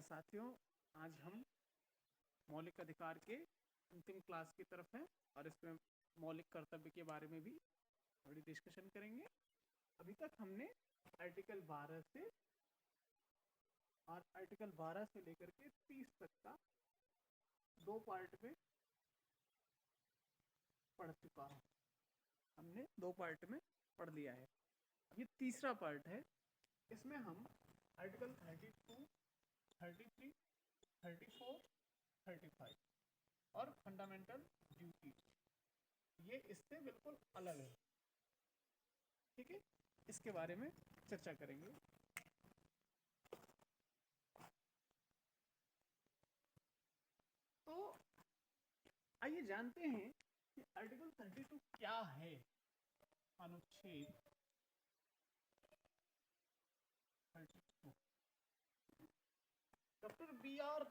साथियों, आज हम मौलिक अधिकार के अंतिम क्लास की तरफ हैं और इसमें मौलिक कर्तव्य के बारे में भी थोड़ी डिस्कशन करेंगे। अभी तक हमने आर्टिकल 12 से लेकर के 30 तक का दो पार्ट में पढ़ चुका हूँ। हमने दो पार्ट में पढ़ लिया है। ये तीसरा पार्ट है। इसमें हम आर्टिकल 32, 33, 34, 35 और फंडामेंटल ड्यूटी, ये इससे बिल्कुल अलग है। ठीक है, इसके बारे में चर्चा करेंगे। तो आइए जानते हैं कि आर्टिकल 32 क्या है। अनुच्छेद 32 डॉक्टर बी आर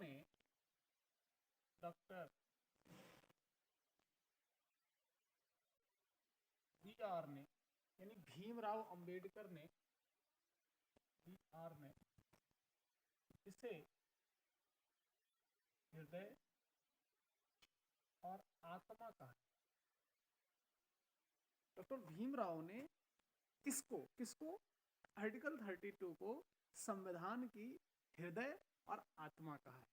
ने यानी भीमराव अंबेडकर ने इसे हृदय और आत्मा कहा। डॉक्टर भीमराव ने किसको आर्टिकल 32 को संविधान की हृदय और आत्मा कहा है।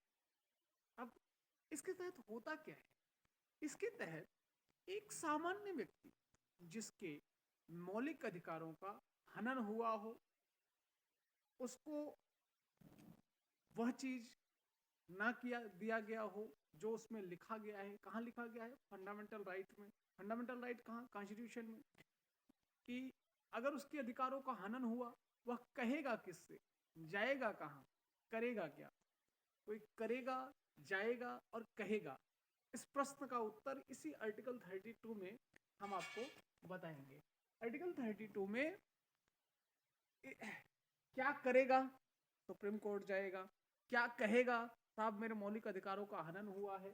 अब इसके तहत होता क्या है? इसके तहत एक सामान्य व्यक्ति जिसके मौलिक अधिकारों का हनन हुआ हो, उसको वह चीज ना दिया गया हो जो उसमें लिखा गया है। कहाँ लिखा गया है? फंडामेंटल राइट में। फंडामेंटल राइट कहाँ? कॉन्स्टिट्यूशन में। कि अगर उसके अधिकारों का हनन हुआ, वह कहेगा किससे, जाएगा कहाँ, करेगा क्या? कोई करेगा, जाएगा और कहेगा। इस प्रश्न का उत्तर इसी आर्टिकल 32 में हम आपको बताएंगे। आर्टिकल 32 में क्या करेगा? सुप्रीम कोर्ट जाएगा। क्या कहेगा? साहब मेरे मौलिक अधिकारों का हनन हुआ है।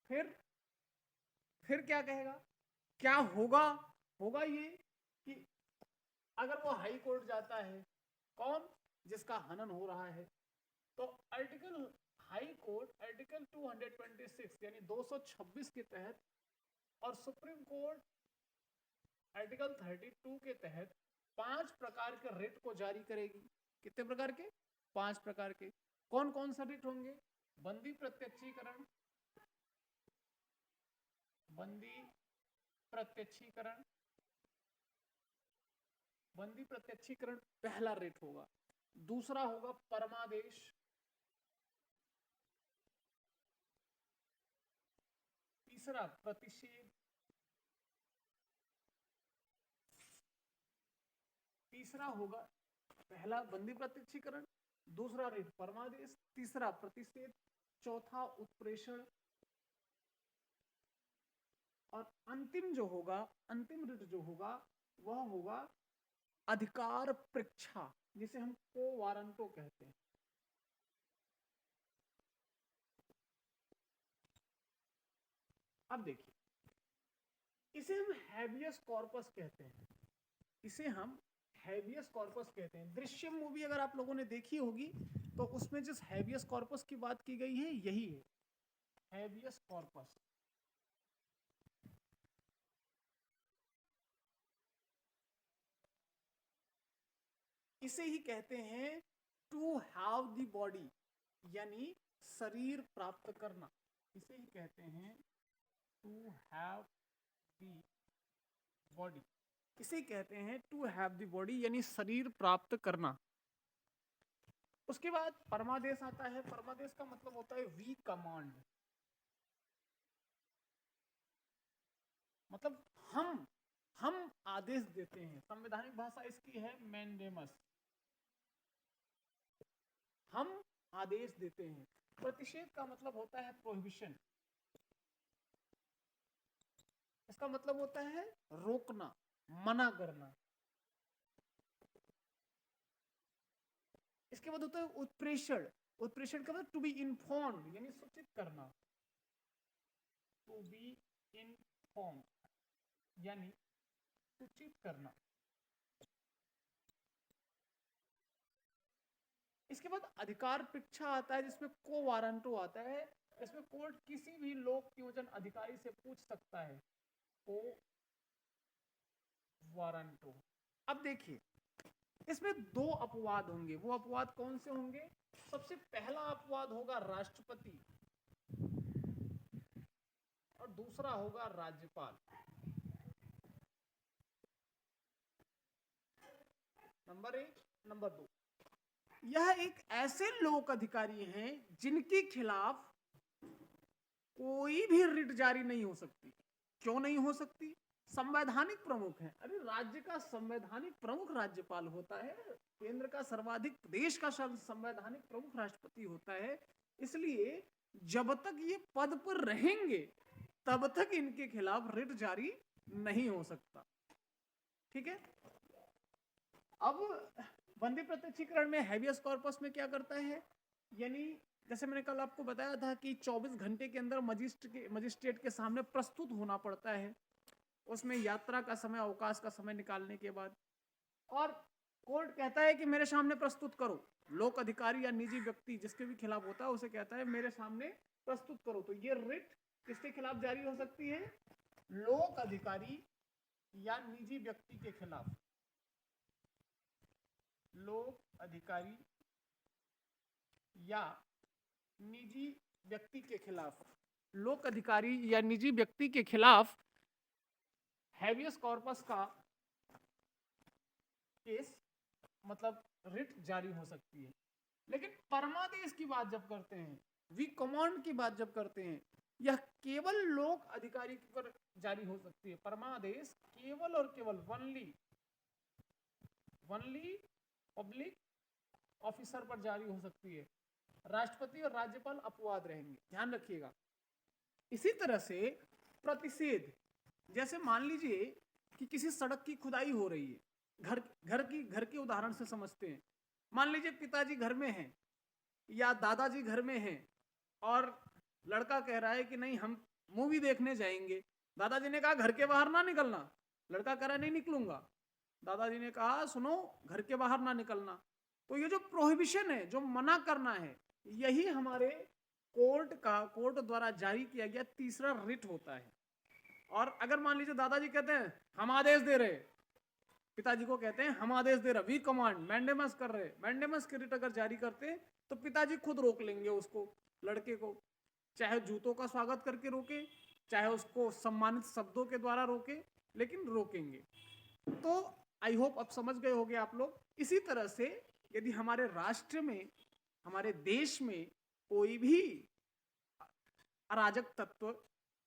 फिर क्या कहेगा? क्या होगा ये कि अगर वो हाई कोर्ट जाता है, कौन? जिसका हनन हो रहा है। तो हाई कोर्ट आर्टिकल 226 यानी 226 के तहत और सुप्रीम कोर्ट आर्टिकल 32 के तहत 5 प्रकार के रिट को जारी करेगी। कितने प्रकार के? 5 प्रकार के। कौन कौन सा रिट होंगे? बंदी प्रत्यक्षीकरण पहला रिट होगा। दूसरा होगा परमादेश। तीसरा प्रतिषेध। तीसरा होगा पहला बंदी प्रत्यक्षीकरण, दूसरा रिट परमादेश, तीसरा प्रतिषेध, चौथा उत्प्रेषण और अंतिम रिट जो होगा वह होगा अधिकार परीक्षा, जिसे हम को वारंटो कहते हैं। अब देखिए, इसे हम हैबियस कॉर्पस कहते हैं। दृश्यम मूवी अगर आप लोगों ने देखी होगी तो उसमें जिस हैबियस कॉर्पस की बात की गई है यही है, हैबियस कॉर्पस। इसे ही कहते हैं टू हैव द बॉडी, यानी शरीर प्राप्त करना। इसे ही कहते हैं टू हैव द बॉडी। इसे कहते हैं टू हैव द बॉडी यानी शरीर प्राप्त करना। उसके बाद परमादेश आता है। परमादेश का मतलब होता है वी कमांड, मतलब हम आदेश देते हैं। संवैधानिक भाषा इसकी है मैंडेमस, हम आदेश देते हैं। प्रतिषेध का मतलब होता है प्रोहिबिशन, इसका मतलब होता है रोकना, मना करना। इसके बाद होता है उत्प्रेषण। उत्प्रेषण का मतलब टू बी इन्फॉर्म्ड यानी सूचित करना, टू बी इन्फॉर्म्ड यानी सूचित करना। इसके बाद अधिकार परीक्षा आता है जिसमें को वारंटो आता है। इसमें कोर्ट किसी भी लोक नियोजन अधिकारी से पूछ सकता है, को वारंटो। अब देखिए इसमें दो अपवाद होंगे। वो अपवाद कौन से होंगे? सबसे पहला अपवाद होगा राष्ट्रपति और दूसरा होगा राज्यपाल। नंबर 1। नंबर 2, यह एक ऐसे लोक अधिकारी हैं जिनके खिलाफ कोई भी रिट जारी नहीं हो सकती। क्यों नहीं हो सकती? संवैधानिक प्रमुख है। अरे राज्य का संवैधानिक प्रमुख राज्यपाल होता है, केंद्र का सर्वाधिक, देश का संवैधानिक प्रमुख राष्ट्रपति होता है। इसलिए जब तक ये पद पर रहेंगे तब तक इनके खिलाफ रिट जारी नहीं हो सकता। ठीक है। अब बंदी प्रत्यक्षीकरण में हैबियस कॉर्पस में क्या करता है, यानी जैसे मैंने कल आपको बताया था कि 24 घंटे के अंदर मजिस्ट्रेट के सामने प्रस्तुत होना पड़ता है, उसमें यात्रा का समय, अवकाश का समय निकालने के बाद, और कोर्ट कहता है कि मेरे सामने प्रस्तुत करो। लोक अधिकारी या निजी व्यक्ति जिसके भी खिलाफ होता है उसे कहता है मेरे सामने प्रस्तुत करो। तो ये रिट किसके खिलाफ जारी हो सकती है? लोक अधिकारी या निजी व्यक्ति के खिलाफ। लोक अधिकारी या निजी व्यक्ति के खिलाफ, लोक अधिकारी या निजी व्यक्ति के खिलाफ हैबियस कॉर्पस का केस मतलब रिट जारी हो सकती है। लेकिन परमादेश की बात जब करते हैं, वी कमांड की बात जब करते हैं, यह केवल लोक अधिकारी पर जारी हो सकती है। परमादेश केवल और केवल वनली पब्लिक ऑफिसर पर जारी हो सकती है। राष्ट्रपति और राज्यपाल अपवाद रहेंगे, ध्यान रखिएगा। इसी तरह से प्रतिषेध, जैसे मान लीजिए कि किसी सड़क की खुदाई हो रही है, घर के उदाहरण से समझते हैं। मान लीजिए पिताजी घर में हैं या दादाजी घर में हैं और लड़का कह रहा है कि नहीं हम मूवी देखने जाएंगे। दादाजी ने कहा घर के बाहर ना निकलना, लड़का कह रहा है नहीं निकलूंगा। दादाजी ने कहा सुनो घर के बाहर ना निकलना। तो ये जो प्रोहिबिशन है, जो मना करना है, यही हमारे कोर्ट द्वारा जारी किया गया तीसरा रिट होता है। और अगर मान लीजिए दादाजी कहते हैं हम आदेश दे रहे, पिताजी को कहते हैं हम आदेश दे रहे, वी कमांड, मैंडेमस कर रहे, मैंडेमस की रिट अगर जारी करते तो पिताजी खुद रोक लेंगे उसको, लड़के को, चाहे जूतों का स्वागत करके रोके, चाहे उसको सम्मानित शब्दों के द्वारा रोके, लेकिन रोकेंगे। तो आई होप अब समझ गए होंगे आप लोग। इसी तरह से यदि हमारे राष्ट्र में, हमारे देश में कोई भी अराजक तत्व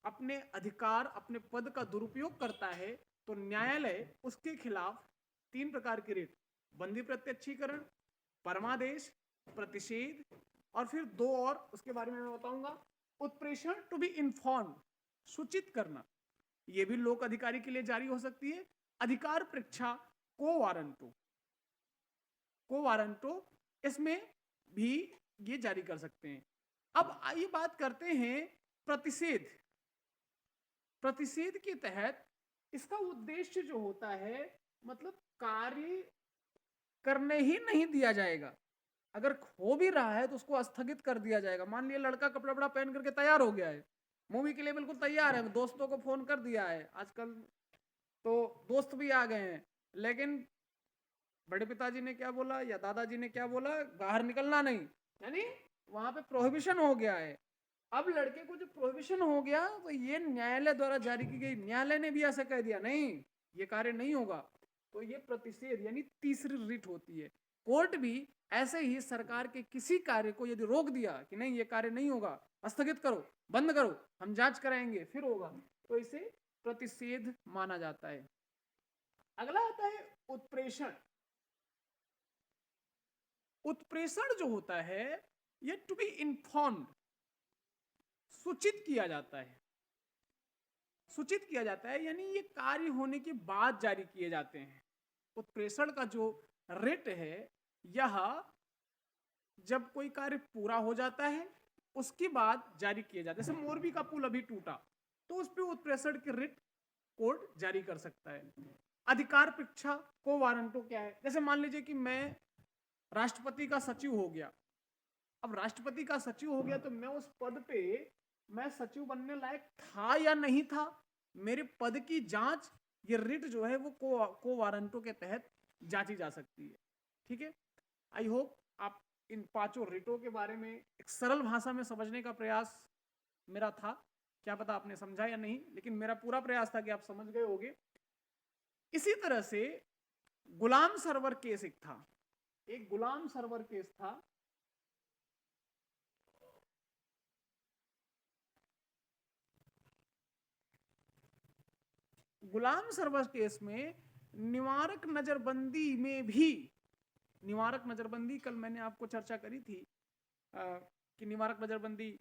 अपने अधिकार, अपने पद का दुरुपयोग करता है तो न्यायालय उसके खिलाफ 3 प्रकार की रिट, बंदी प्रत्यक्षीकरण, परमादेश, प्रतिषेध, और फिर 2 और उसके बारे में मैं बताऊंगा, उत्प्रेषण टू बी इन्फॉर्म, सूचित करना, यह भी लोक अधिकारी के लिए जारी हो सकती है। अधिकार परीक्षा को वारंटो इसमें भी ये जारी कर सकते हैं। अब आइए बात करते हैं प्रतिषेध। प्रतिषेध के तहत इसका उद्देश्य जो होता है, मतलब कार्य करने ही नहीं दिया जाएगा। अगर हो भी रहा है तो उसको स्थगित कर दिया जाएगा। मान लिया लड़का कपड़ा बड़ा पहन करके तैयार हो गया है, मूवी के लिए बिल्कुल तैयार है, दोस्तों को फोन कर दिया है, आजकल तो दोस्त भी आ गए हैं, लेकिन बड़े पिताजी ने क्या बोला या दादाजी ने क्या बोला, बाहर निकलना नहीं, यानी वहां पे प्रोहिबिशन हो गया है। अब लड़के को जो प्रोहिबिशन हो गया तो ये न्यायालय द्वारा जारी की गई, न्यायालय ने भी ऐसे कह दिया नहीं ये कार्य नहीं होगा, तो ये प्रतिषेध यानी तीसरी रिट होती है। कोर्ट भी ऐसे ही सरकार के किसी कार्य को यदि रोक दिया कि नहीं ये कार्य नहीं होगा, स्थगित करो, बंद करो, हम जांच कराएंगे फिर होगा, तो इसे प्रतिषेध माना जाता है। अगला आता है उत्प्रेषण। उत्प्रेषण जो होता है ये टू बी इन्फॉर्म्ड, सूचित किया जाता है। सूचित किया जाता है यानी ये कार्य होने के बाद जारी किए जाते हैं। उत्प्रेषण का जो रिट है यह जब कोई कार्य पूरा हो जाता है उसके बाद जारी किए जाते हैं। जैसे मोरबी का पुल अभी टूटा तो उस पर उत्प्रेषण की रिट कोर्ट जारी कर सकता है। अधिकार परीक्षा को वारंटो क्या है? जैसे मान लीजिए कि मैं राष्ट्रपति का सचिव हो गया। अब राष्ट्रपति का सचिव हो गया तो मैं उस पद पे मैं सचिव बनने लायक था या नहीं था, मेरे पद की जांच ये रिट जो है वो को वारंटों के तहत जांची जा सकती है। ठीक है, आई होप आप इन पांचों रिटों के बारे में एक सरल भाषा में समझने का प्रयास मेरा था। क्या पता आपने समझा या नहीं, लेकिन मेरा पूरा प्रयास था कि आप समझ गए होंगे। इसी तरह से गुलाम सर्वर केस एक था, एक गुलाम सर्वर केस था। गुलाम सर्वर केस में निवारक नजरबंदी में भी, निवारक नजरबंदी कल मैंने आपको चर्चा करी थी कि निवारक नजरबंदी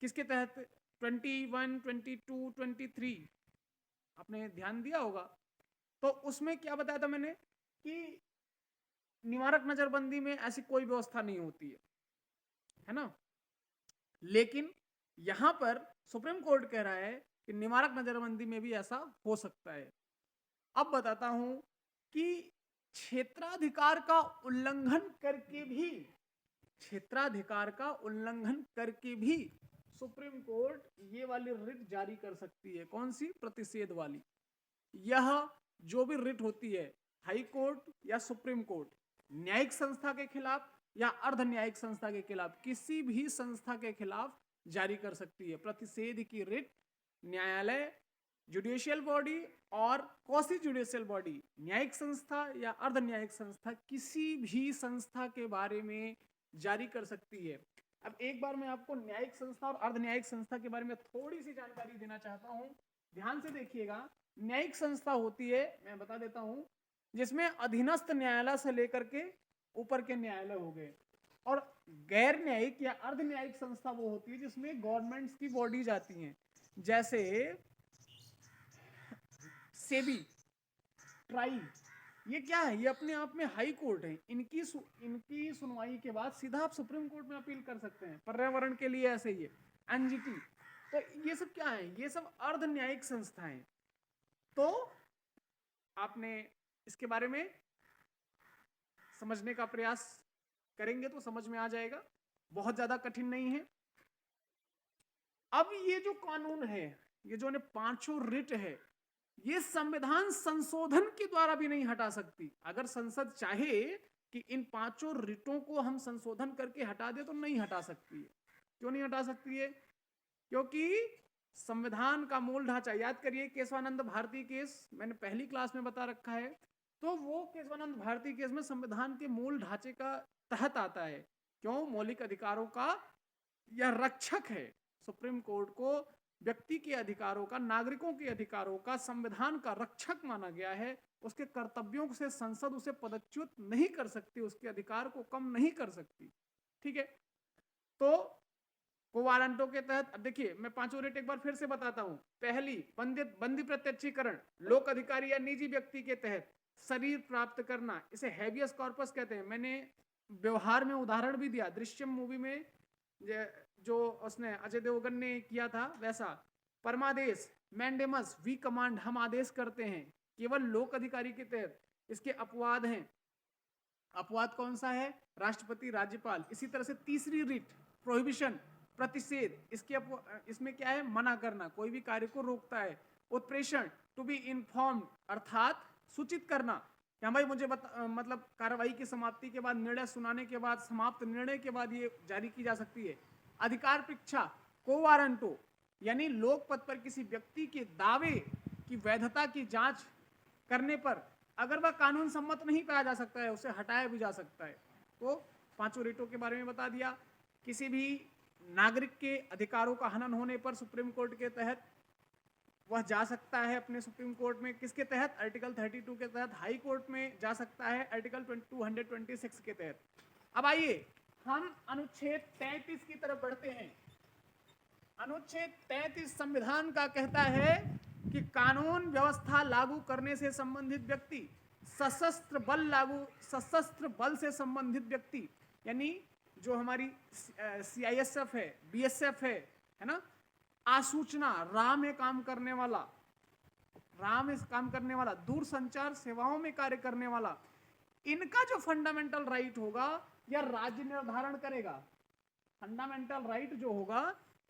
किसके तहत 21, 22, 23 आपने ध्यान दिया होगा। तो उसमें क्या बताया था मैंने कि निवारक नजरबंदी में ऐसी कोई व्यवस्था नहीं होती है ना, लेकिन यहां पर सुप्रीम कोर्ट कह रहा है कि निवारक नजरबंदी में भी ऐसा हो सकता है। अब बताता हूं कि क्षेत्राधिकार का उल्लंघन करके भी, क्षेत्राधिकार का उल्लंघन करके भी सुप्रीम कोर्ट ये वाली रिट जारी कर सकती है। कौन सी? प्रतिषेध वाली। यह जो भी रिट होती है हाई कोर्ट या सुप्रीम कोर्ट, न्यायिक संस्था के खिलाफ या अर्ध न्यायिक संस्था के खिलाफ, किसी भी संस्था के खिलाफ जारी कर सकती है। प्रतिषेध की रिट न्यायालय, जुडिशियल बॉडी और क्वासी जुडिशियल बॉडी, न्यायिक संस्था या अर्ध न्यायिक संस्था, किसी भी संस्था के बारे में जारी कर सकती है। अब एक बार मैं आपको न्यायिक संस्था और अर्ध न्यायिक संस्था के बारे में थोड़ी सी जानकारी देना चाहता हूं, ध्यान से देखिएगा। न्यायिक संस्था होती है, मैं बता देता हूं, जिसमें अधीनस्थ न्यायालय से लेकर के ऊपर के न्यायालय हो गए, और गैर न्यायिक या अर्ध न्यायिक संस्था वो होती है जिसमें गवर्नमेंट्स की बॉडीज आती हैं, जैसे सेबी, ट्राई। ये क्या है? ये अपने आप में हाई कोर्ट है। इनकी सुनवाई के बाद सीधा आप सुप्रीम कोर्ट में अपील कर सकते हैं। पर्यावरण के लिए ऐसे ही है, एनजीटी। तो ये सब क्या है? ये सब अर्ध न्यायिक संस्थाएं। तो आपने इसके बारे में समझने का प्रयास करेंगे तो समझ में आ जाएगा, बहुत ज्यादा कठिन नहीं है। अब ये जो कानून है, ये जो पांचों रिट है, ये संविधान संशोधन के द्वारा भी नहीं हटा सकती। अगर संसद चाहे कि इन पांचों रिटों को हम संशोधन करके हटा दे तो नहीं हटा सकती है। क्यों नहीं हटा सकती है? क्योंकि संविधान का मूल ढांचा, याद करिए केशवानंद भारती केस मैंने पहली क्लास में बता रखा है, तो वो केशवानंद भारती केस में संविधान के मूल ढांचे का तहत आता है। क्यों? मौलिक अधिकारों का यह रक्षक है। सुप्रीम कोर्ट को व्यक्ति के अधिकारों का, नागरिकों के अधिकारों का संविधान का रक्षक माना गया है। उसके कर्तव्यों से संसद उसे पदच्युत नहीं कर सकती, उसके अधिकार को कम नहीं कर सकती। ठीक है, तो को वारंटों के तहत, अब देखिए मैं पांचों रिट एक बार फिर से बताता हूं। पहली, बंदी प्रत्यक्षीकरण, लोक अधिकारी या निजी व्यक्ति के तहत शरीर प्राप्त करना, इसे हैबियस कॉर्पस कहते हैं। मैंने व्यवहार में उदाहरण भी दिया, दृश्यम मूवी में जो उसने अजय देवगन ने किया था वैसा। परमादेश, मैंडेमस, वी कमांड, हम आदेश करते हैं, केवल लोक अधिकारी के तहत। इसके अपवाद हैं। अपवाद कौन सा है? राष्ट्रपति, राज्यपाल। इसी तरह से तीसरी रिट, प्रोहिबिशन, प्रतिषेध, इसमें क्या है? मना करना, कोई भी कार्य को रोकता है। उत्प्रेषण, टू बी इन्फॉर्म्ड, अर्थात सूचित करना कि भाई मुझे मतलब कार्रवाई की समाप्ति के बाद, निर्णय सुनाने के बाद, समाप्त निर्णय के बाद ये जारी की जा सकती है। अधिकार परीक्षा, को वारंटो, यानी लोक पद पर किसी व्यक्ति के दावे की वैधता की जांच करने पर अगर वह कानून सम्मत नहीं पाया जा सकता है, उसे हटाया भी जा सकता है। तो पांचों रिटों के बारे में बता दिया। किसी भी नागरिक के अधिकारों का हनन होने पर सुप्रीम कोर्ट के तहत वह जा सकता है अपने सुप्रीम कोर्ट में। किसके तहत? आर्टिकल 32 के तहत। हाई कोर्ट में जा सकता है आर्टिकल 226 के तहत। अब आइए हम अनुच्छेद 33 की तरफ बढ़ते हैं। अनुच्छेद 33 संविधान का कहता है कि कानून व्यवस्था लागू करने से संबंधित व्यक्ति, सशस्त्र बल से संबंधित व्यक्ति, यानी जो हमारी सीआईएसएफ है, बीएसएफ है ना, आसूचना, राह में काम करने वाला, दूर संचार सेवाओं में कार्य करने वाला, इनका जो फंडामेंटल राइट होगा या राज्य निर्धारण करेगा। फंडामेंटल राइट जो होगा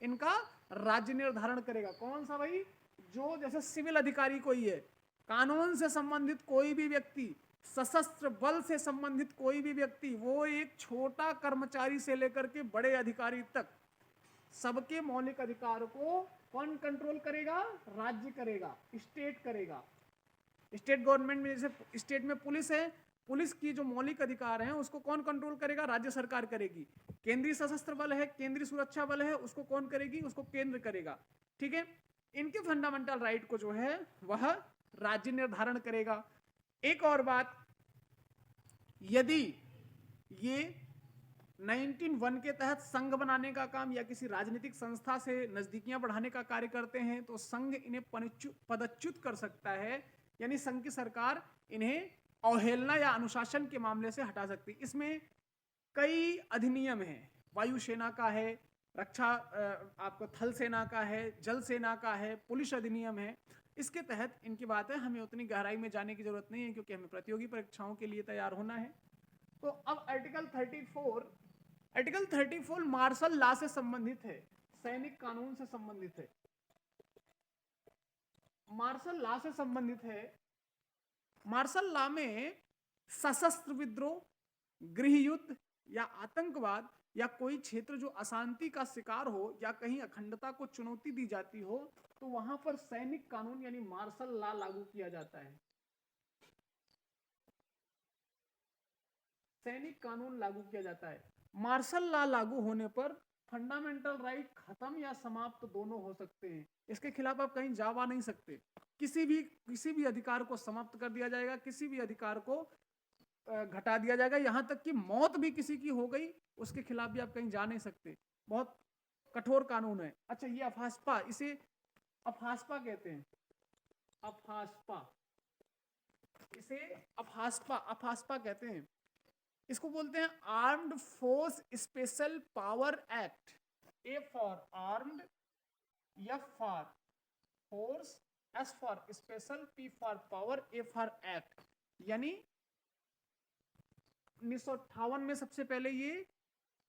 इनका राज्य निर्धारण करेगा। कौन सा भाई? जो जैसे सिविल अधिकारी कोई है, कानून से संबंधित कोई भी व्यक्ति, सशस्त्र बल से संबंधित कोई भी व्यक्ति, वो एक छोटा कर्मचारी से लेकर के बड़े अधिकारी तक सबके मौलिक अधिकार को कौन कंट्रोल करेगा? राज्य करेगा, स्टेट करेगा। स्टेट गवर्नमेंट में जैसे स्टेट में पुलिस है, पुलिस की जो मौलिक अधिकार हैं उसको कौन कंट्रोल करेगा? राज्य सरकार करेगी। केंद्रीय सशस्त्र बल है, केंद्रीय सुरक्षा बल है, उसको कौन करेगी? उसको केंद्र करेगा। ठीक है, इनके फंडामेंटल राइट को जो है वह राज्य निर्धारण करेगा। एक और बात, यदि ये 1901 के तहत संघ बनाने का काम या किसी राजनीतिक संस्था से नजदीकियां बढ़ाने का कार्य करते हैं तो संघ इन्हें पदच्युत कर सकता है, यानी संघ की सरकार इन्हें अवहेलना या अनुशासन के मामले से हटा सकती है। इसमें कई अधिनियम हैं, वायुसेना का है, रक्षा आपको थल सेना का है, जल सेना का है, पुलिस अधिनियम है। इसके तहत इनकी बात है, हमें उतनी गहराई में जाने की जरूरत नहीं है क्योंकि हमें प्रतियोगी परीक्षाओं के लिए तैयार होना है। तो अब आर्टिकल 34 मार्शल लॉ से संबंधित है, सैनिक कानून से संबंधित है, मार्शल लॉ से संबंधित है। मार्शल लॉ में सशस्त्र विद्रोह, गृह युद्ध या आतंकवाद या कोई क्षेत्र जो अशांति का शिकार हो या कहीं अखंडता को चुनौती दी जाती हो तो वहां पर सैनिक कानून यानी मार्शल लॉ लागू किया जाता है। सैनिक कानून लागू किया जाता है। मार्शल लॉ लागू होने पर फंडामेंटल राइट खत्म या समाप्त दोनों हो सकते हैं। इसके खिलाफ आप कहीं जा नहीं सकते। किसी भी अधिकार को समाप्त कर दिया जाएगा, किसी भी अधिकार को घटा दिया जाएगा, यहां तक कि मौत भी किसी की हो गई उसके खिलाफ भी आप कहीं जा नहीं सकते। बहुत कठोर कानून है। अच्छा, ये अफास्पा, इसे अफास्पा कहते हैं, अफास्पा, इसे अफास्पा कहते हैं। इसको बोलते हैं armed force special power act. A for armed, F for force, S for special, P for power, A for act. यानी 1958 में सबसे पहले ये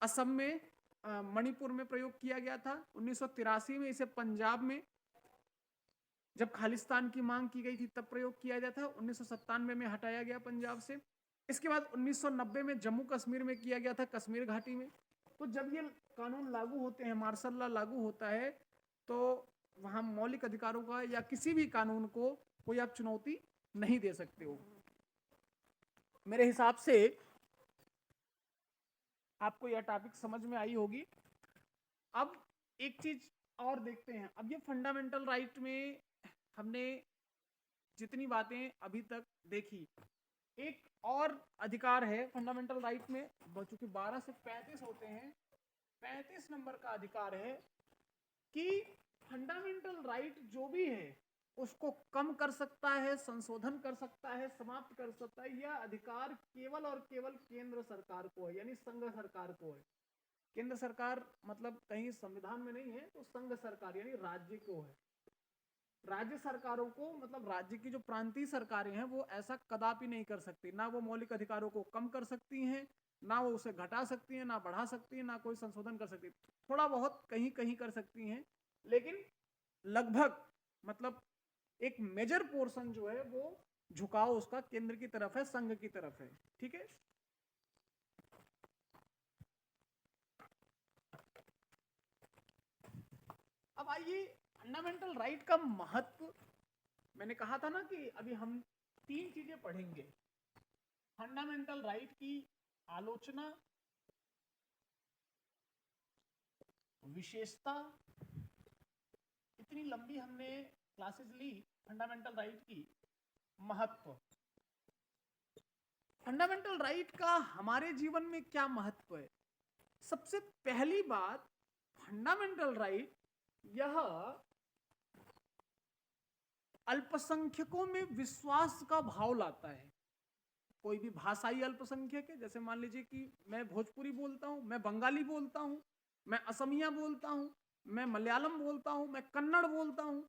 असम में, मणिपुर में प्रयोग किया गया था। 1983 में इसे पंजाब में जब खालिस्तान की मांग की गई थी तब प्रयोग किया गया था। 1997 में हटाया गया पंजाब से। इसके बाद 1990 में जम्मू कश्मीर में किया गया था, कश्मीर घाटी में। तो जब ये कानून लागू होते हैं, मार्शल लॉ लागू होता है, तो वहां मौलिक अधिकारों का या किसी भी कानून को कोई आप चुनौती नहीं दे सकते हो। मेरे हिसाब से आपको यह टॉपिक समझ में आई होगी। अब एक चीज और देखते हैं। अब ये फंडामेंटल राइट में हमने जितनी बातें अभी तक देखी, एक और अधिकार है फंडामेंटल राइट में, चूंकि 12 से 35 होते हैं, 35 नंबर का अधिकार है कि फंडामेंटल राइट जो भी है उसको कम कर सकता है, संशोधन कर सकता है, समाप्त कर सकता है। यह अधिकार केवल और केवल केंद्र सरकार को है, यानी संघ सरकार को है। केंद्र सरकार मतलब कहीं संविधान में नहीं है, तो संघ सरकार यानी राज्य को है। राज्य सरकारों को मतलब राज्य की जो प्रांतीय सरकारें हैं वो ऐसा कदापि नहीं कर सकती। ना वो मौलिक अधिकारों को कम कर सकती हैं, ना वो उसे घटा सकती हैं, ना बढ़ा सकती हैं, ना कोई संशोधन कर सकती है। थोड़ा बहुत कहीं कहीं कर सकती हैं, लेकिन लगभग मतलब एक मेजर पोर्शन जो है वो झुकाव उसका केंद्र की तरफ है, संघ की तरफ है। ठीक है, अब आइए फंडामेंटल राइट का महत्व। मैंने कहा था ना कि अभी हम 3 चीजें पढ़ेंगे। फंडामेंटल राइट की आलोचना, विशेषता, इतनी लंबी हमने क्लासेस ली फंडामेंटल राइट की, महत्व। फंडामेंटल राइट का हमारे जीवन में क्या महत्व है? सबसे पहली बात, फंडामेंटल राइट यह अल्पसंख्यकों में विश्वास का भाव लाता है। कोई भी भाषाई अल्पसंख्यक है, जैसे मान लीजिए कि मैं भोजपुरी बोलता हूं, मैं बंगाली बोलता हूं, मैं असमिया बोलता हूं, मैं मलयालम बोलता हूं, मैं कन्नड़ बोलता हूं,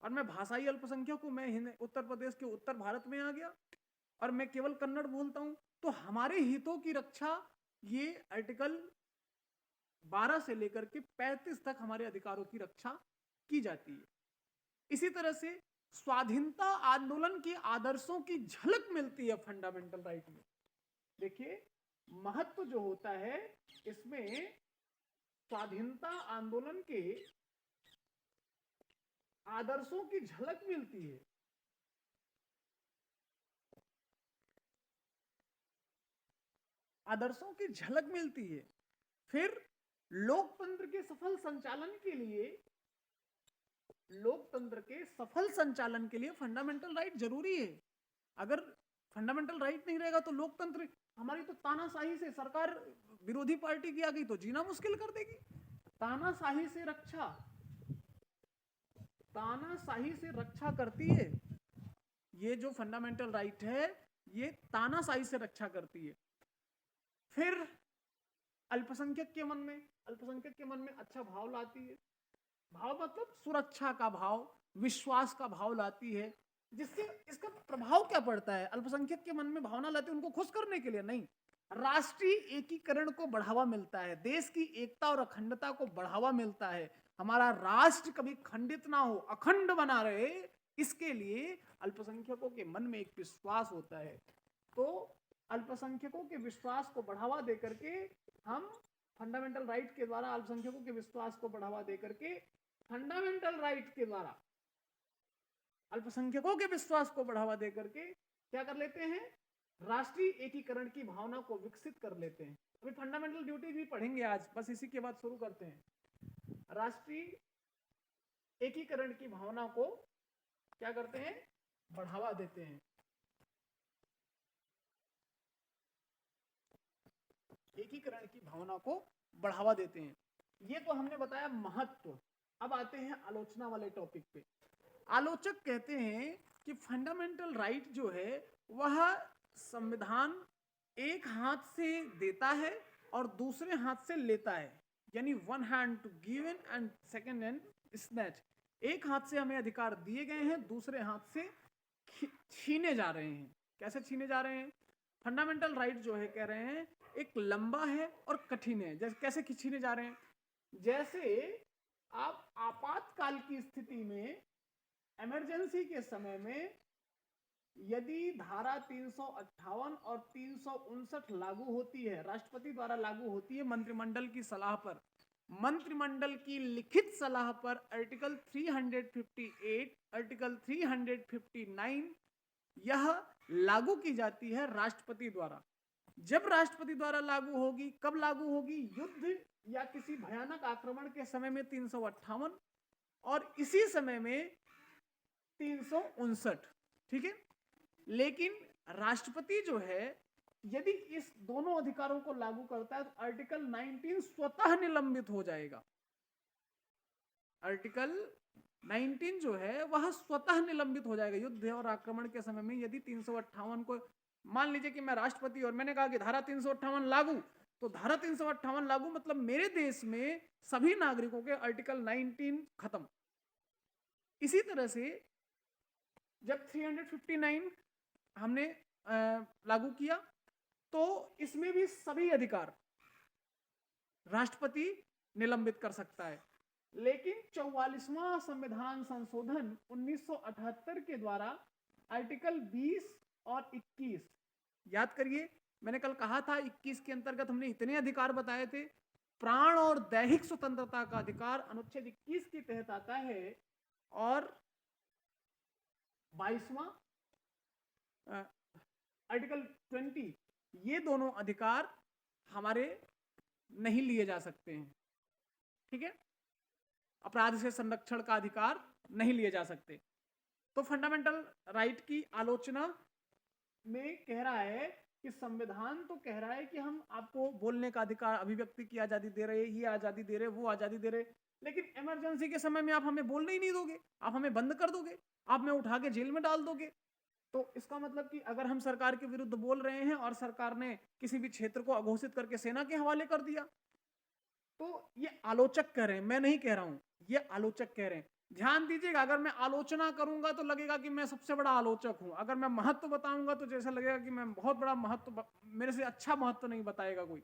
और मैं भाषाई अल्पसंख्यक हूं, मैं उत्तर प्रदेश के उत्तर भारत में आ गया और मैं केवल कन्नड़ बोलता हूं, तो हमारे हितों की रक्षा ये आर्टिकल 12 से लेकर के 35 तक हमारे अधिकारों की रक्षा की जाती है। इसी तरह से स्वाधीनता आंदोलन के आदर्शों की झलक मिलती है फंडामेंटल राइट में। देखिए महत्व जो होता है इसमें स्वाधीनता आंदोलन के आदर्शों की झलक मिलती है। आदर्शों की झलक मिलती है। फिर लोकतंत्र के सफल संचालन के लिए, लोकतंत्र के सफल संचालन के लिए फंडामेंटल राइट जरूरी है। अगर फंडामेंटल राइट नहीं रहेगा तो लोकतंत्र, हमारी तो तानाशाही से सरकार विरोधी पार्टी की आ गई तो जीना मुश्किल कर देगी। तानाशाही से रक्षा, तानाशाही से रक्षा करती है ये जो फंडामेंटल राइट है, ये तानाशाही से रक्षा करती है। फिर अल्पसंख्यक के मन में, अल्पसंख्यक के मन में अच्छा भाव लाती है। भाव मतलब सुरक्षा का भाव, विश्वास का भाव लाती है, जिससे इसका प्रभाव क्या पड़ता है? अल्पसंख्यक के मन में भावना लाती है उनको खुश करने के लिए नहीं, राष्ट्रीय एकीकरण को बढ़ावा मिलता है, देश की एकता और अखंडता को बढ़ावा मिलता है, हमारा राष्ट्र कभी खंडित ना हो, अखंड बना रहे, इसके लिए अल्पसंख्यकों के मन में एक विश्वास होता है। तो अल्पसंख्यकों के विश्वास को बढ़ावा देकर के हम फंडामेंटल राइट के द्वारा अल्पसंख्यकों के विश्वास को बढ़ावा देकर के फंडामेंटल राइट के द्वारा अल्पसंख्यकों के विश्वास को बढ़ावा देकर के क्या कर लेते हैं? राष्ट्रीय एकीकरण की भावना को विकसित कर लेते हैं। अभी फंडामेंटल ड्यूटी भी पढ़ेंगे आज, बस इसी के बाद शुरू करते हैं। राष्ट्रीय एकीकरण की भावना को क्या करते हैं? बढ़ावा देते हैं। एकीकरण की भावना को बढ़ावा देते हैं। ये तो हमने बताया महत्व। अब आते हैं आलोचना वाले टॉपिक पे। आलोचक कहते हैं कि फंडामेंटल राइट जो है वह संविधान एक हाथ से देता है और दूसरे हाथ से लेता है, यानी one hand to give and second hand snatch. एक हाथ से हमें अधिकार दिए गए हैं, दूसरे हाथ से छीने जा रहे हैं। कैसे छीने जा रहे हैं? फंडामेंटल राइट जो है कह रहे हैं एक लंबा है और कठिन है। जैसे कैसे छीने जा रहे हैं? जैसे आप आपातकाल की स्थिति में, इमरजेंसी के समय में यदि धारा 358 और 359 लागू होती है, राष्ट्रपति द्वारा लागू होती है मंत्रिमंडल की सलाह पर, मंत्रिमंडल की लिखित सलाह पर आर्टिकल 358, आर्टिकल 359 यह लागू की जाती है राष्ट्रपति द्वारा। जब राष्ट्रपति द्वारा लागू होगी, कब लागू होगी? युद्ध या किसी भयानक आक्रमण के समय में 358 और इसी समय में 359, ठीक है। लेकिन राष्ट्रपति जो है यदि इस दोनों अधिकारों को लागू करता है तो आर्टिकल 19 स्वतः निलंबित हो जाएगा। आर्टिकल 19 जो है वह स्वतः निलंबित हो जाएगा। युद्ध और आक्रमण के समय में यदि 358 को, मान लीजिए कि मैं राष्ट्रपति और मैंने कहा कि धारा 358 लागू, तो धारा 358 लागू मतलब मेरे देश में सभी नागरिकों के आर्टिकल 19 खत्म। इसी तरह से जब 359 हमने लागू किया तो इसमें भी सभी अधिकार राष्ट्रपति निलंबित कर सकता है। लेकिन 44वां संविधान संशोधन 1978 के द्वारा आर्टिकल 20 और 21, याद करिए मैंने कल कहा था 21 के अंतर्गत हमने इतने अधिकार बताए थे। प्राण और दैहिक स्वतंत्रता का अधिकार अनुच्छेद 21 के तहत आता है और 22वां आर्टिकल 20, ये दोनों अधिकार हमारे नहीं लिए जा सकते हैं, ठीक है। अपराध से संरक्षण का अधिकार नहीं लिए जा सकते। तो फंडामेंटल राइट की आलोचना में कह रहा है कि संविधान तो कह रहा है कि हम आपको बोलने का अधिकार, अभिव्यक्ति की आजादी दे रहे, ये आजादी दे रहे, वो आजादी दे रहे, लेकिन इमरजेंसी के समय में आप हमें बोलने ही नहीं दोगे, आप हमें बंद कर दोगे, आप हमें उठा के जेल में डाल दोगे। तो इसका मतलब कि अगर हम सरकार के विरुद्ध बोल रहे हैं और सरकार ने किसी भी क्षेत्र को अघोषित करके सेना के हवाले कर दिया, तो ये आलोचक कह रहे हैं, मैं नहीं कह रहा हूं, ये आलोचक कह रहे हैं। ध्यान दीजिएगा, अगर मैं आलोचना करूंगा तो लगेगा कि मैं सबसे बड़ा आलोचक हूं, अगर मैं महत्व बताऊंगा तो जैसा लगेगा कि मैं बहुत बड़ा महत्व, मेरे से अच्छा महत्व नहीं बताएगा कोई।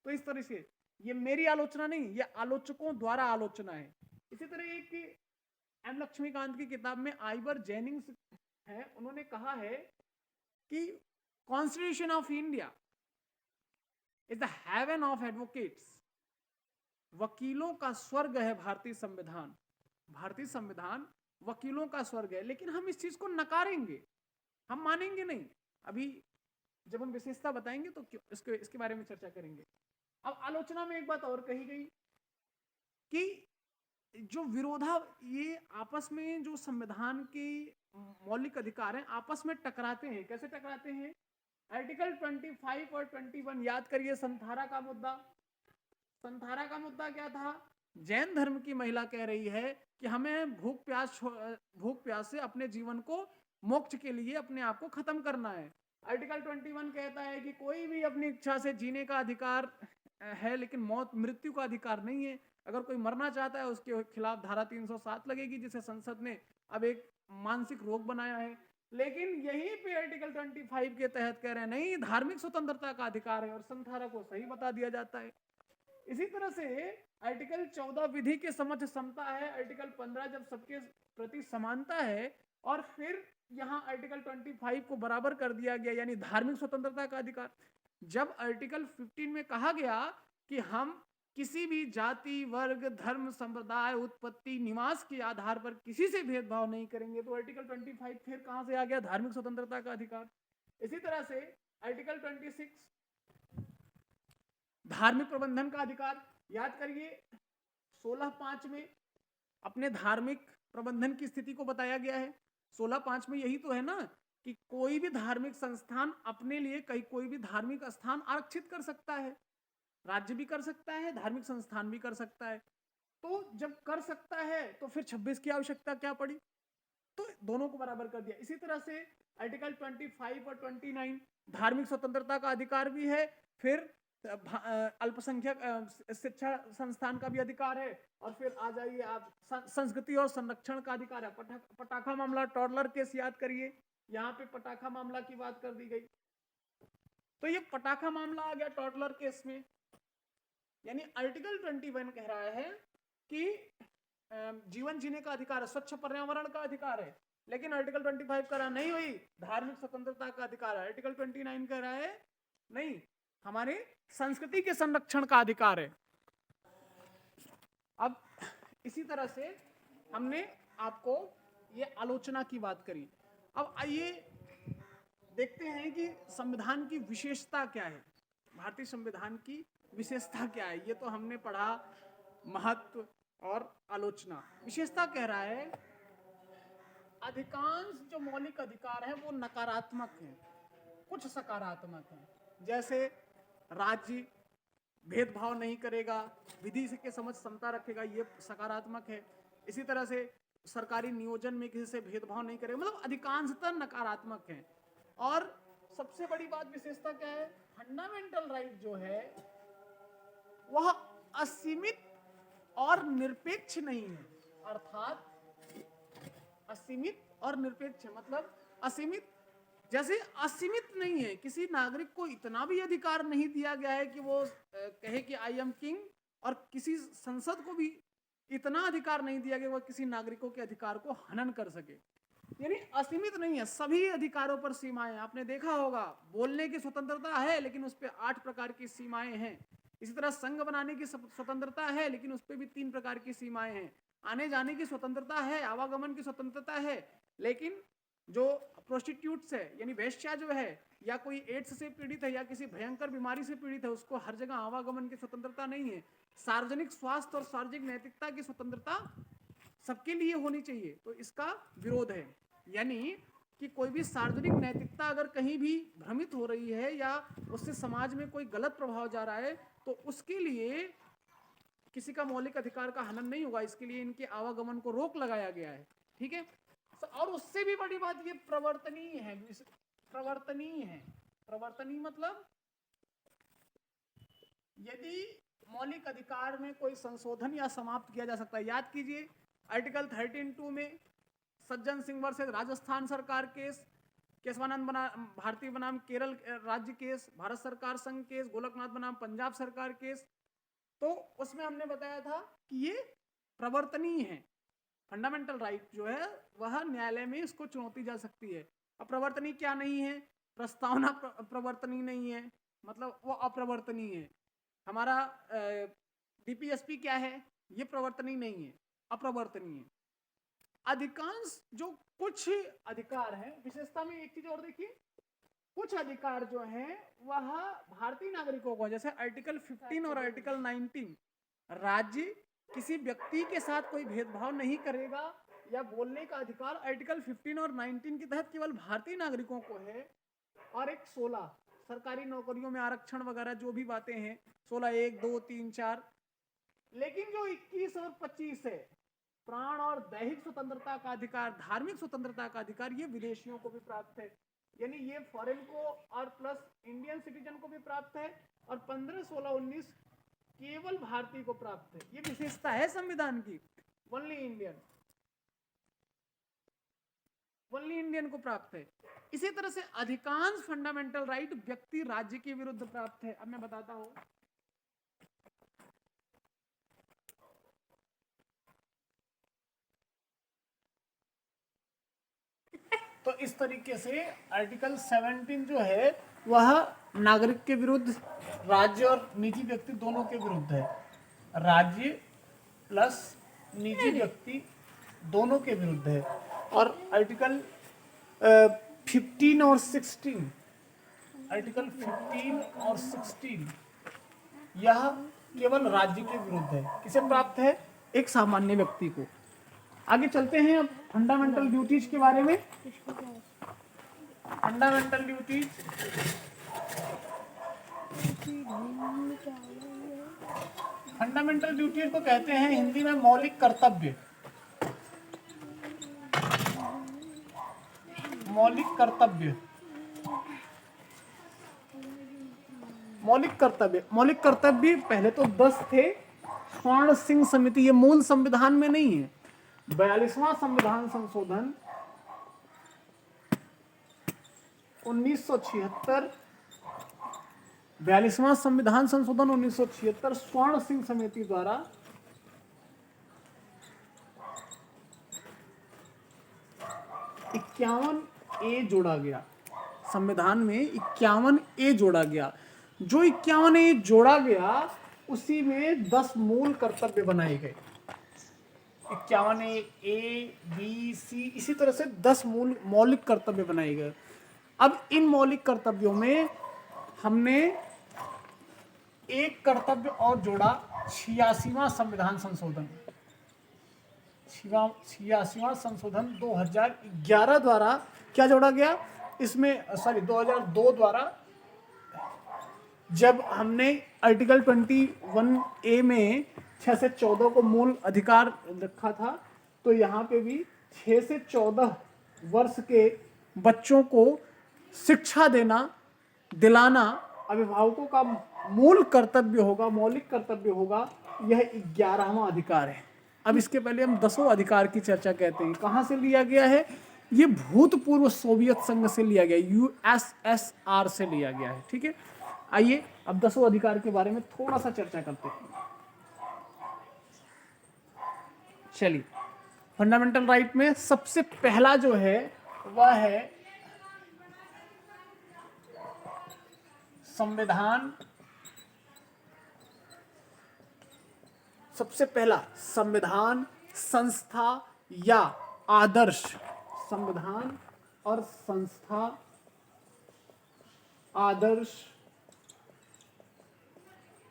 तो इस तरह से ये मेरी आलोचना नहीं, ये आलोचकों द्वारा आलोचना है। इसी तरह एक एम लक्ष्मीकांत की किताब में आइवर जेनिंग्स है, उन्होंने कहा है कि constitution of India is the haven of advocates, वकीलों का स्वर्ग है भारतीय संविधान। भारतीय संविधान वकीलों का स्वर्ग है, लेकिन हम इस चीज को नकारेंगे, हम मानेंगे नहीं। अभी जब हम विशेषता बताएंगे तो इसके बारे में चर्चा करेंगे। अब आलोचना में एक बात और कही गई कि जो विरोधा, ये आपस में जो संविधान के मौलिक अधिकार हैं आपस में टकराते हैं। कैसे टकराते हैं? आर्टिकल 25 और 21 याद करिए। संथारा का मुद्दा, संथारा का मुद्दा क्या था? जैन धर्म की महिला कह रही है कि हमें भूख प्यास से अपने जीवन को, मोक्ष के लिए अपने आप को खत्म करना है। आर्टिकल 21 कहता है कि कोई भी अपनी इच्छा से जीने का अधिकार है, लेकिन मौत, मृत्यु का अधिकार नहीं है। अगर कोई मरना चाहता है उसके खिलाफ धारा 307 लगेगी, जिसे संसद ने अब एक मानसिक रोग बनाया है। लेकिन यहीं पे आर्टिकल 25 के तहत कह रहे हैं नहीं, धार्मिक स्वतंत्रता का अधिकार है, और संथारा को सही बता दिया जाता है। इसी तरह से आर्टिकल 14 विधि के समक्ष समता है, आर्टिकल 15 जब सबके प्रति समानता है, और फिर यहाँ आर्टिकल 25 को बराबर कर दिया गया, यानी धार्मिक स्वतंत्रता का अधिकार। जब आर्टिकल 15 में कहा गया कि हम किसी भी जाति, वर्ग, धर्म, संप्रदाय, उत्पत्ति, निवास के आधार पर किसी से भेदभाव नहीं करेंगे, तो आर्टिकल 25 फिर कहां से आ गया? धार्मिक स्वतंत्रता का अधिकार। इसी तरह से आर्टिकल 26 धार्मिक प्रबंधन का अधिकार, याद करिए 16(5) में अपने धार्मिक प्रबंधन की स्थिति को बताया गया है। 16(5) में यही तो है ना कि कोई भी धार्मिक संस्थान अपने लिए कोई भी धार्मिक स्थान आरक्षित कर सकता है, राज्य भी कर सकता है, धार्मिक संस्थान भी कर सकता है। तो जब कर सकता है तो फिर 26 की आवश्यकता क्या पड़ी? तो दोनों को बराबर कर दिया। इसी तरह से आर्टिकल 25 और 29 धार्मिक स्वतंत्रता का अधिकार भी है, फिर अल्पसंख्यक शिक्षा संस्थान का भी अधिकार है, और फिर आ जाइए आप संस्कृति और संरक्षण का अधिकार है। पटाखा मामला, टॉडलर केस याद करिए, यहाँ पे पटाखा मामला की बात कर दी गई। तो ये पटाखा मामला आ गया टॉडलर केस में। यानी आर्टिकल 21 कह रहा है कि जीवन जीने का अधिकार है, स्वच्छ पर्यावरण का अधिकार है, लेकिन आर्टिकल 25 कह रहा नहीं हुई, धार्मिक स्वतंत्रता का अधिकार है। आर्टिकल 29 कह रहा है नहीं, हमारे संस्कृति के संरक्षण का अधिकार है। अब इसी तरह से हमने आपको ये आलोचना की बात करी। अब आइए देखते हैं कि संविधान की विशेषता क्या है, भारतीय संविधान की विशेषता क्या है। ये तो हमने पढ़ा महत्व और आलोचना। विशेषता कह रहा है अधिकांश जो मौलिक अधिकार है वो नकारात्मक हैं, कुछ सकारात्मक हैं। जैसे राज्य भेदभाव नहीं करेगा, विधि के समझ समता रखेगा, ये सकारात्मक है। इसी तरह से सरकारी नियोजन में किसी से भेदभाव नहीं करेगा, मतलब अधिकांशतः नकारात्मक है। और सबसे बड़ी बात विशेषता क्या है? फंडामेंटल राइट जो है वह असीमित और निरपेक्ष नहीं है। अर्थात असीमित और निरपेक्ष, मतलब असीमित जैसे असीमित नहीं है, किसी नागरिक को इतना भी अधिकार नहीं दिया गया है कि वो कहे कि आई एम किंग, और किसी संसद को भी इतना अधिकार नहीं दिया गया वो किसी नागरिकों के अधिकार को हनन कर सके। यानी असीमित नहीं है, सभी अधिकारों पर सीमाएं। आपने देखा होगा बोलने की स्वतंत्रता है लेकिन उस पर 8 प्रकार की सीमाएं हैं। इसी तरह संघ बनाने की स्वतंत्रता है लेकिन उस पर भी 3 प्रकार की सीमाएं हैं। आने जाने की स्वतंत्रता है, आवागमन की स्वतंत्रता है, लेकिन जो प्रोस्टिट्यूट्स है यानी वेश्या जो है, या कोई एड्स से पीड़ित है या किसी भयंकर बीमारी से पीड़ित है, उसको हर जगह आवागमन की स्वतंत्रता नहीं है। सार्वजनिक स्वास्थ्य और सार्वजनिक नैतिकता की स्वतंत्रता सबके लिए होनी चाहिए, तो इसका विरोध है। यानी कि कोई भी सार्वजनिक नैतिकता अगर कहीं भी भ्रमित हो रही है या उससे समाज में कोई गलत प्रभाव जा रहा है तो उसके लिए किसी का मौलिक अधिकार का हनन नहीं होगा। इसके लिए इनके आवागमन को रोक लगाया गया है। ठीक है। और उससे भी बड़ी बात ये प्रवर्तनीय है। प्रवर्तनीय है, प्रवर्तनीय मतलब यदि मौलिक अधिकार में कोई संशोधन या समाप्त किया जा सकता है। याद कीजिए आर्टिकल 13(2) में सज्जन सिंह वर्सेस राजस्थान सरकार केस, केशवानंद भारती बनाम केरल राज्य केस, भारत सरकार संघ केस, गोलकनाथ बनाम पंजाब सरकार केस। तो उसमें हमने बताया था कि ये प्रवर्तनीय है, फंडामेंटल राइट जो है वह न्यायालय में इसको चुनौती जा सकती है। अब प्रवर्तनीय क्या नहीं है? प्रस्तावना प्रवर्तनीय नहीं है, मतलब वो अप्रवर्तनीय है। हमारा डीपीएसपी क्या है? ये प्रवर्तनीय नहीं है, अप्रवर्तनीय है। अधिकांश जो कुछ अधिकार है, विशेषता में एक चीज और देखिए, कुछ अधिकार जो है वह भारतीय नागरिकों को, जैसे आर्टिकल 15 और आर्टिकल 19, राज्य किसी व्यक्ति के साथ कोई भेदभाव नहीं करेगा या बोलने का अधिकार आर्टिकल 15 और 19 के तहत केवल भारतीय नागरिकों को है। और एक 16 सरकारी नौकरियों में आरक्षण वगैरह जो भी बातें हैं, 16 1 2 3 4। लेकिन जो 21 और 25 है, प्राण और दैहिक स्वतंत्रता का अधिकार, धार्मिक स्वतंत्रता का अधिकार, ये विदेशियों को भी प्राप्त है, यानी ये फॉरेन को और प्लस इंडियन सिटीजन को भी प्राप्त है। और 15 16 19 केवल भारतीय को प्राप्त है। ये विशेषता है संविधान की, ओनली इंडियन को प्राप्त है। इसी तरह से अधिकांश फंडामेंटल राइट व्यक्ति राज्य के विरुद्ध प्राप्त है। अब मैं बताता हूं, तो इस तरीके से आर्टिकल 17 जो है वह नागरिक के विरुद्ध, राज्य और निजी व्यक्ति दोनों के विरुद्ध है। राज्य प्लस निजी व्यक्ति दोनों के विरुद्ध है। और आर्टिकल 15 और 16, आर्टिकल 15 और 16 यह केवल राज्य के विरुद्ध है। किसे प्राप्त है? एक सामान्य व्यक्ति को। आगे चलते हैं अब फंडामेंटल ड्यूटीज के बारे में। फंडामेंटल ड्यूटीज, फंडामेंटल ड्यूटीज को कहते हैं हिंदी में मौलिक कर्तव्य। मौलिक कर्तव्य, मौलिक कर्तव्य, मौलिक कर्तव्य पहले तो 10 थे। स्वर्ण सिंह समिति, ये मूल संविधान में नहीं है। 42वां संविधान संशोधन 1976, 42वां संविधान संशोधन 1976 स्वर्ण सिंह समिति द्वारा ए जोड़ा गया। संविधान में 51A जोड़ा गया। जो 51A जोड़ा गया उसी में 10 मूल कर्तव्य बनाए गए। 51A B C, इसी तरह से 10 मूल मौलिक कर्तव्य बनाए गए। अब इन मौलिक कर्तव्यों में हमने एक कर्तव्य और जोड़ा, 86वां संविधान संशोधन, 86वां संशोधन 2011 द्वारा क्या जोड़ा गया इसमें, 2002 द्वारा, जब हमने आर्टिकल 21A में 6 से 14 को मूल अधिकार रखा था, तो यहाँ पे भी 6 से 14 वर्ष के बच्चों को शिक्षा देना, दिलाना अभिभावकों का मूल कर्तव्य होगा, मौलिक कर्तव्य होगा। यह 11वां अधिकार है। अब इसके पहले हम 10वें अधिकार की चर्चा कहते हैं। कहाँ से लिया गया है? ये भूतपूर्व सोवियत संघ से लिया गया, USSR से लिया गया है। ठीक है, आइए अब 10वें अधिकार के बारे में थोड़ा सा चर्चा करते हैं। चलिए, फंडामेंटल राइट में सबसे पहला जो है वह है संविधान। सबसे पहला संविधान, संस्था या आदर्श। संविधान और संस्था, आदर्श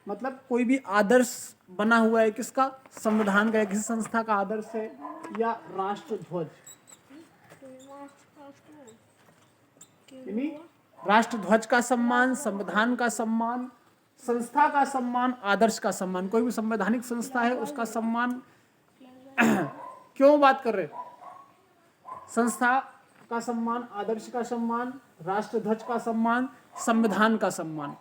मतलब कोई भी आदर्श बना हुआ है किसका? संविधान का, किसी संस्था का आदर्श है, या राष्ट्रध्वज, यानी राष्ट्रध्वज का सम्मान, संविधान का सम्मान, संस्था का सम्मान, आदर्श का सम्मान। कोई भी संवैधानिक संस्था है उसका सम्मान। क्यों बात कर रहे? संस्था का सम्मान, आदर्श का सम्मान, राष्ट्रध्वज का सम्मान, संविधान का सम्मान।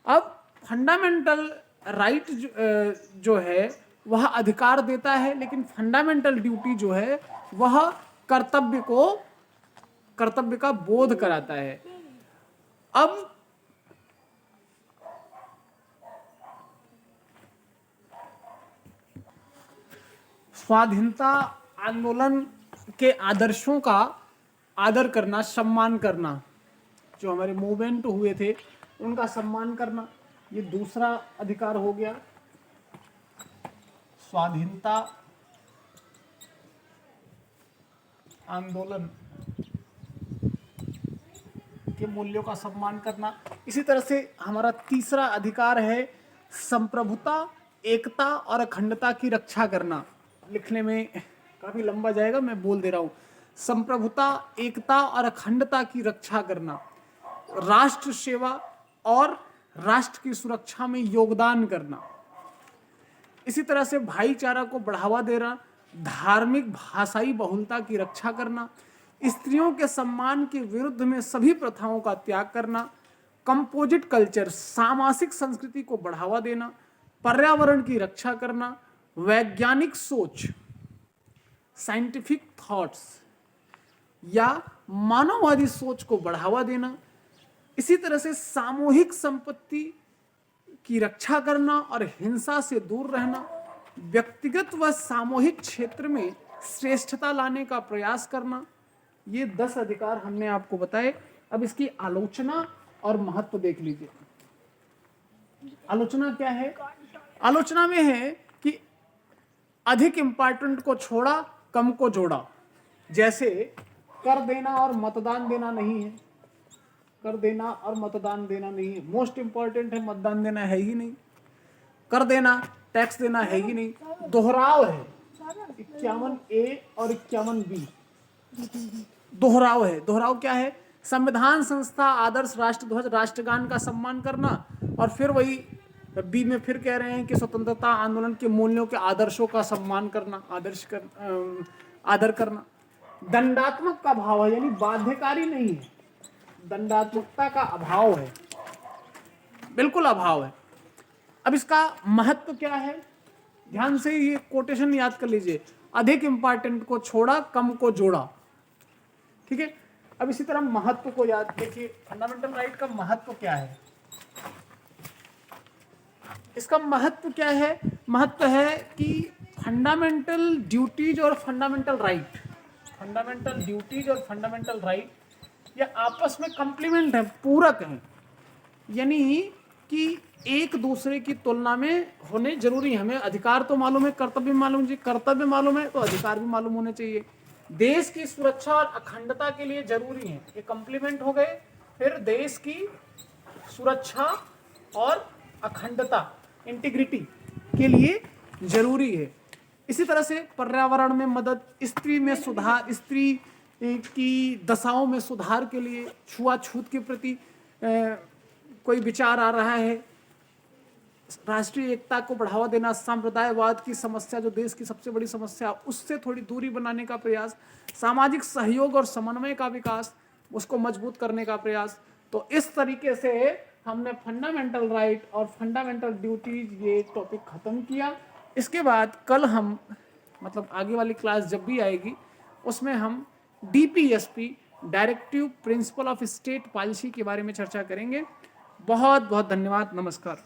अब फंडामेंटल राइट जो है वह अधिकार देता है, लेकिन फंडामेंटल ड्यूटी जो है वह कर्तव्य का बोध कराता है। अब स्वाधीनता आंदोलन के आदर्शों का आदर करना, सम्मान करना, जो हमारे मूवमेंट हुए थे उनका सम्मान करना, ये दूसरा अधिकार हो गया। स्वाधीनता आंदोलन के मूल्यों का सम्मान करना। इसी तरह से हमारा तीसरा अधिकार है संप्रभुता, एकता और अखंडता की रक्षा करना। लिखने में काफी लंबा जाएगा, मैं बोल दे रहा हूं। संप्रभुता, एकता और अखंडता की रक्षा करना, राष्ट्र सेवा और राष्ट्र की सुरक्षा में योगदान करना। इसी तरह से भाईचारा को बढ़ावा देना, धार्मिक भाषाई बहुलता की रक्षा करना, स्त्रियों के सम्मान के विरुद्ध में सभी प्रथाओं का त्याग करना, कंपोजिट कल्चर, सामाजिक संस्कृति को बढ़ावा देना, पर्यावरण की रक्षा करना, वैज्ञानिक सोच, साइंटिफिक थॉट्स या मानववादी सोच को बढ़ावा देना। इसी तरह से सामूहिक संपत्ति की रक्षा करना और हिंसा से दूर रहना, व्यक्तिगत व सामूहिक क्षेत्र में श्रेष्ठता लाने का प्रयास करना। ये 10 अधिकार हमने आपको बताए। अब इसकी आलोचना और महत्व देख लीजिए। आलोचना क्या है? आलोचना में है कि अधिक इंपॉर्टेंट को छोड़ा, कम को जोड़ा। जैसे कर देना और मतदान देना नहीं है, कर देना और मतदान देना नहीं है। मोस्ट इंपॉर्टेंट है, मतदान देना है ही नहीं, कर देना, टैक्स देना है ही नहीं। दोहराव है, 51A और 51B दोहराव है। दोहराव क्या है? संविधान संस्था, आदर्श राष्ट्रध्वज, राष्ट्रगान का सम्मान करना, और फिर वही बी में फिर कह रहे हैं कि स्वतंत्रता आंदोलन के मूल्यों के आदर्शों का सम्मान करना, आदर करना। दंडात्मक का भाव है, यानी बाध्यकारी नहीं है, दंडात्मकता का अभाव है, बिल्कुल अभाव है। अब इसका महत्व क्या है? ध्यान से ये कोटेशन याद कर लीजिए। अधिक इंपॉर्टेंट को छोड़ा, कम को जोड़ा। ठीक है। अब इसी तरह महत्व को याद देखिए। फंडामेंटल राइट का महत्व क्या है? इसका महत्व क्या है? महत्व है कि फंडामेंटल ड्यूटीज और फंडामेंटल राइट, फंडामेंटल ड्यूटीज और फंडामेंटल राइट ये आपस में कंप्लीमेंट है, पूरक हैं। यानी कि एक दूसरे की तुलना में होने जरूरी है। हमें अधिकार तो मालूम है, कर्तव्य मालूम है, कर्तव्य मालूम है तो अधिकार भी मालूम होने चाहिए। देश की सुरक्षा और अखंडता के लिए जरूरी है, ये कंप्लीमेंट हो गए। फिर देश की सुरक्षा और अखंडता, इंटीग्रिटी के लिए जरूरी है। इसी तरह से पर्यावरण में मदद, स्त्री में सुधार, स्त्री की दशाओं में सुधार के लिए, छुआछूत के प्रति कोई विचार आ रहा है, राष्ट्रीय एकता को बढ़ावा देना, सांप्रदायवाद की समस्या जो देश की सबसे बड़ी समस्या, उससे थोड़ी दूरी बनाने का प्रयास, सामाजिक सहयोग और समन्वय का विकास, उसको मजबूत करने का प्रयास। तो इस तरीके से हमने फंडामेंटल राइट और फंडामेंटल ड्यूटीज ये टॉपिक खत्म किया। इसके बाद कल हम, मतलब आगे वाली क्लास जब भी आएगी उसमें हम DPSP, directive principle of state policy के बारे में चर्चा करेंगे। बहुत बहुत धन्यवाद, नमस्कार।